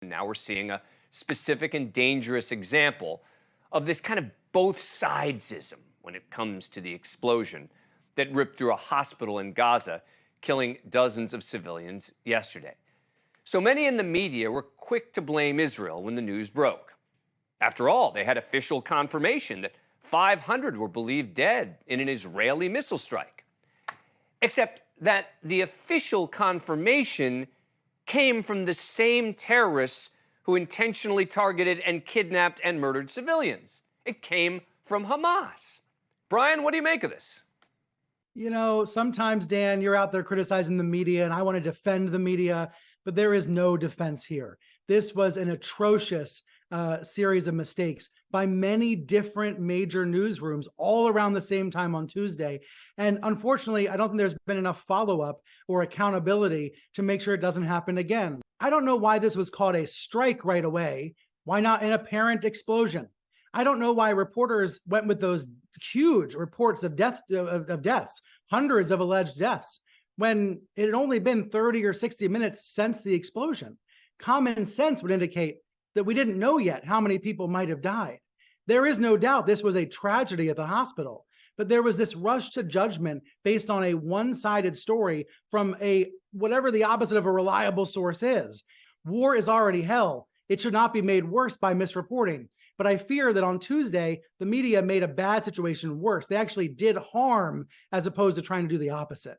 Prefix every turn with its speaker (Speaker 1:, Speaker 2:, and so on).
Speaker 1: Now we're seeing a specific and dangerous example of this kind of both sidesism when it comes to the explosion that ripped through a hospital in Gaza, killing dozens of civilians yesterday. So many in the media were quick to blame Israel when the news broke. After all, they had official confirmation that 500 were believed dead in an Israeli missile strike. Except that the official confirmation came from the same terrorists who intentionally targeted and kidnapped and murdered civilians. It came from Hamas. Brian, what do you make of this?
Speaker 2: You know, sometimes, Dan, you're out there criticizing the media, and I want to defend the media, but there is no defense here. This was an atrocious series of mistakes by many different major newsrooms all around the same time on Tuesday. And unfortunately, I don't think there's been enough follow-up or accountability to make sure it doesn't happen again. I don't know why this was called a strike right away. Why not an apparent explosion? I don't know why reporters went with those huge reports of deaths, hundreds of alleged deaths, when it had only been 30 or 60 minutes since the explosion. Common sense would indicate that we didn't know yet how many people might have died. There is no doubt this was a tragedy at the hospital, but there was this rush to judgment based on a one-sided story from whatever the opposite of a reliable source is. War is already hell. It should not be made worse by misreporting. But I fear that on Tuesday, the media made a bad situation worse. They actually did harm as opposed to trying to do the opposite.